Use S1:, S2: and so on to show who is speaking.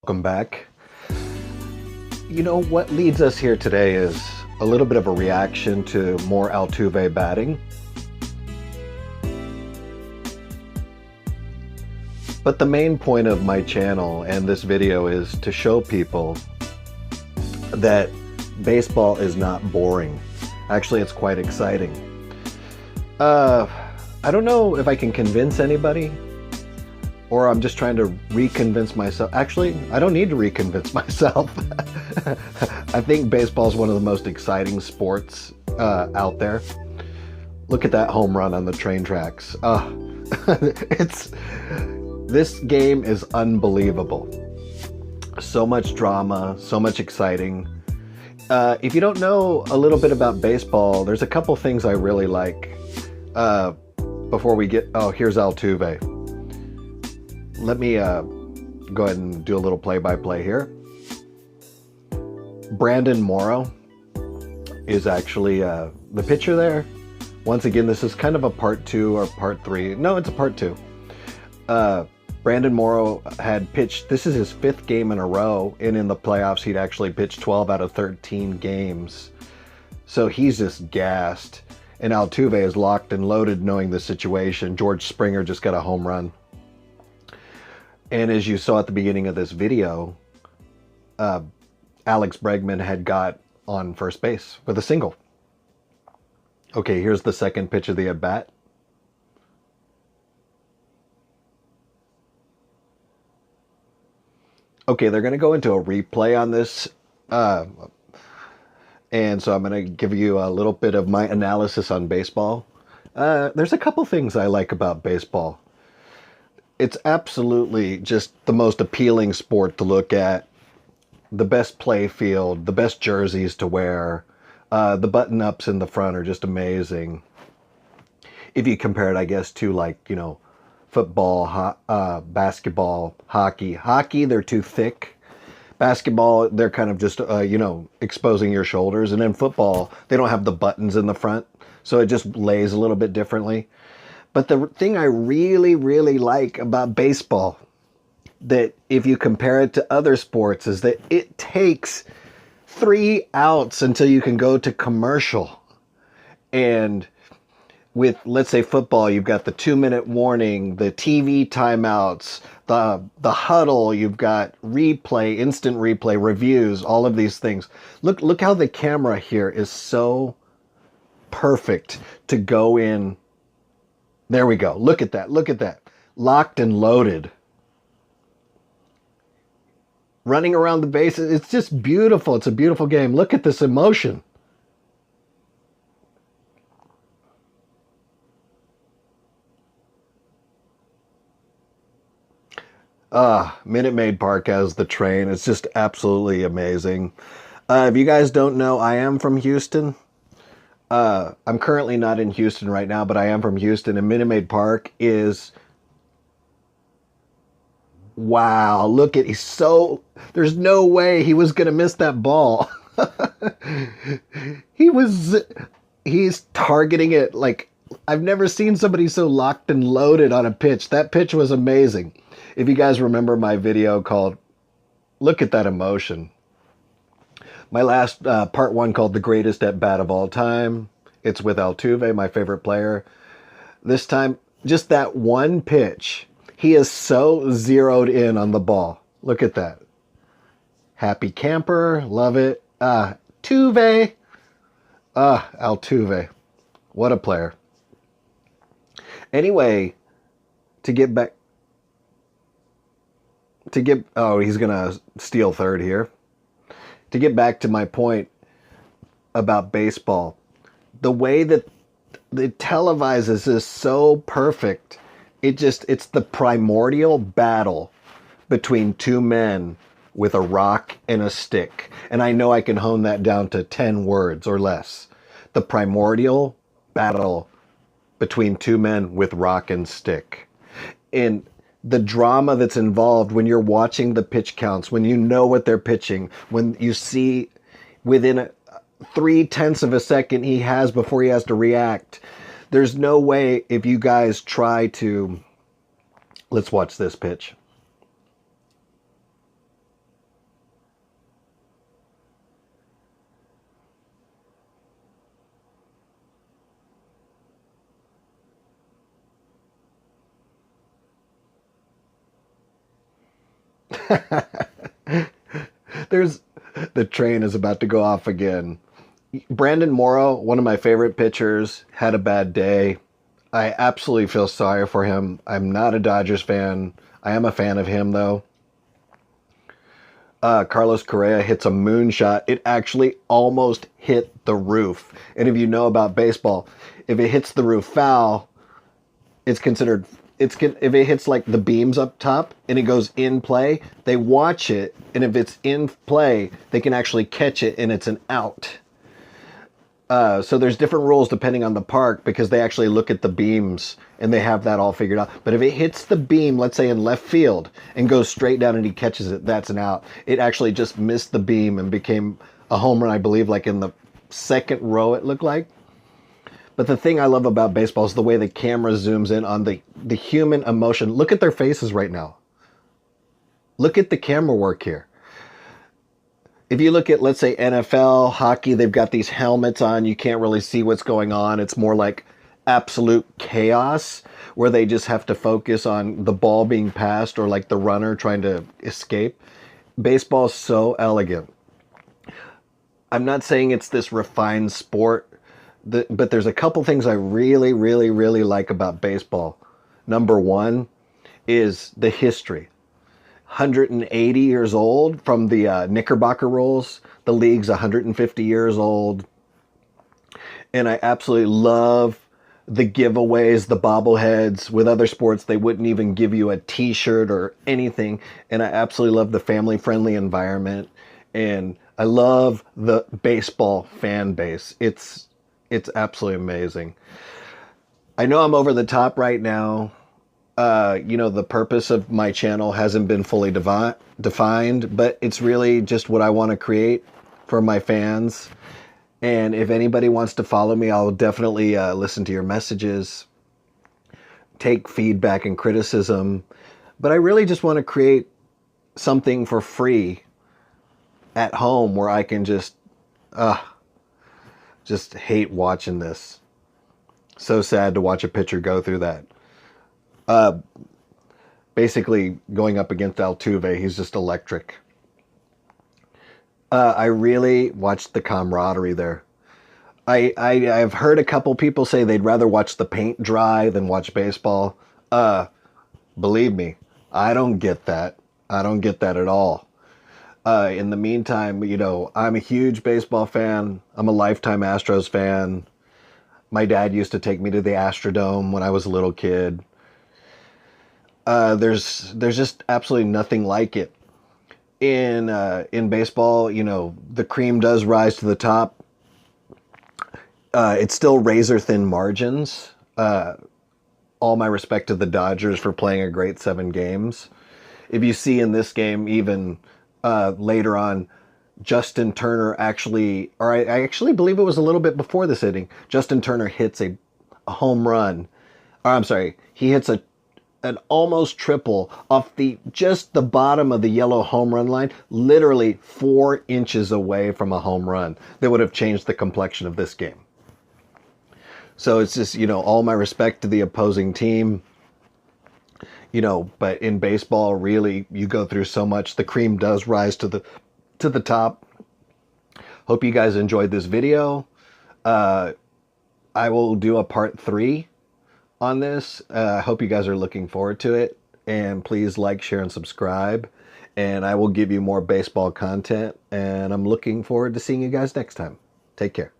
S1: Welcome back. You know, what leads us here today is a little bit of a reaction to more Altuve batting. But the main point of my channel and this video is to show people that baseball is not boring. Actually, it's quite exciting. I don't know if I can convince anybody, or I'm just trying to reconvince myself. Actually, I don't need to reconvince myself. I think baseball is one of the most exciting sports out there. Look at that home run on the train tracks. This game is unbelievable. So much drama, so much exciting. If you don't know a little bit about baseball, there's a couple things I really like. Before we get, here's Altuve. Let me go ahead and do a little play-by-play here. Brandon Morrow is actually the pitcher there. Once again, this is kind of a part 2 or part 3. No, it's a part 2. Brandon Morrow had pitched, this is his 5th game in a row, and in the playoffs he'd actually pitched 12 out of 13 games. So he's just gassed. And Altuve is locked and loaded knowing the situation. George Springer just got a home run. And as you saw at the beginning of this video, Alex Bregman had got on first base with a single. Okay, here's the second pitch of the at-bat. Okay, they're going to go into a replay on this. And so I'm going to give you a little bit of my analysis on baseball. There's a couple things I like about baseball. It's absolutely just the most appealing sport to look at. The best play field, the best jerseys to wear, the button-ups in the front are just amazing. If you compare it, I guess, to like, you know, football, basketball, hockey. Hockey, they're too thick. Basketball, they're kind of just, you know, exposing your shoulders. And then football, they don't have the buttons in the front, so it just lays a little bit differently. But the thing I really, really like about baseball, that if you compare it to other sports, is that it takes 3 outs until you can go to commercial. And with, let's say, football, you've got the 2-minute warning, the TV timeouts, the huddle, you've got replay, instant replay, reviews, all of these things. Look how the camera here is so perfect to go in. There we go. Look at that. Look at that. Locked and loaded. Running around the bases. It's just beautiful. It's a beautiful game. Look at this emotion. Minute Maid Park has the train. It's just absolutely amazing. If you guys don't know, I am from Houston. I'm currently not in Houston right now, but I am from Houston, and Minute Maid Park is, wow, look at, there's no way he was going to miss that ball. He's targeting it like, I've never seen somebody so locked and loaded on a pitch. That pitch was amazing. If you guys remember my video called, look at that emotion. My last part 1 called The Greatest at Bat of All Time. It's with Altuve, my favorite player. This time, just that one pitch, he is so zeroed in on the ball. Look at that. Happy camper, love it. Tuve. Altuve. What a player. Anyway, to get back, he's going to steal third here. To get back to my point about baseball, the way that it televises is so perfect. It's the primordial battle between 2 men with a rock and a stick. And I know I can hone that down to 10 words or less. The primordial battle between 2 men with rock and stick. And the drama that's involved when you're watching the pitch counts, when you know what they're pitching, when you see within 3/10 of a second he has before he has to react. There's no way, if you guys try to, let's watch this pitch. There's the train is about to go off again. Brandon Morrow, one of my favorite pitchers, had a bad day. I absolutely feel sorry for him. I'm not a Dodgers fan. I am a fan of him, though. Carlos Correa hits a moonshot. It actually almost hit the roof. And if you know about baseball, if it hits the roof foul, it's considered. If it hits like the beams up top and it goes in play, they watch it, and if it's in play, they can actually catch it, and it's an out. So there's different rules depending on the park because they actually look at the beams and they have that all figured out. But if it hits the beam, let's say in left field, and goes straight down and he catches it, that's an out. It actually just missed the beam and became a home run, I believe, like in the second row it looked like. But the thing I love about baseball is the way the camera zooms in on the human emotion. Look at their faces right now. Look at the camera work here. If you look at, let's say, NFL, hockey, they've got these helmets on. You can't really see what's going on. It's more like absolute chaos where they just have to focus on the ball being passed or like the runner trying to escape. Baseball is so elegant. I'm not saying it's this refined sport, but there's a couple things I really, really, really like about baseball. Number one is the history. 180 years old from the Knickerbocker rules. The league's 150 years old. And I absolutely love the giveaways, the bobbleheads. With other sports, they wouldn't even give you a t-shirt or anything. And I absolutely love the family-friendly environment. And I love the baseball fan base. It's absolutely amazing. I know I'm over the top right now. The purpose of my channel hasn't been fully defined, but it's really just what I want to create for my fans. And if anybody wants to follow me, I'll definitely listen to your messages, take feedback and criticism. But I really just want to create something for free at home where I can just hate watching this. So sad to watch a pitcher go through that. Basically going up against Altuve, he's just electric. I really watched the camaraderie there. I've heard a couple people say they'd rather watch the paint dry than watch baseball. Believe me, I don't get that. I don't get that at all. In the meantime, I'm a huge baseball fan. I'm a lifetime Astros fan. My dad used to take me to the Astrodome when I was a little kid. There's just absolutely nothing like it. In baseball, the cream does rise to the top. It's still razor thin margins. All my respect to the Dodgers for playing a great 7 games. If you see in this game, even later on, Justin Turner I actually believe it was a little bit before this inning, Justin Turner hits a home run. Or I'm sorry, he hits an almost triple off just the bottom of the yellow home run line, literally 4 inches away from a home run that would have changed the complexion of this game. So it's just, all my respect to the opposing team. But in baseball, really, you go through so much. The cream does rise to the top. Hope you guys enjoyed this video. I will do a part 3 on this. I hope you guys are looking forward to it. And please like, share, and subscribe. And I will give you more baseball content. And I'm looking forward to seeing you guys next time. Take care.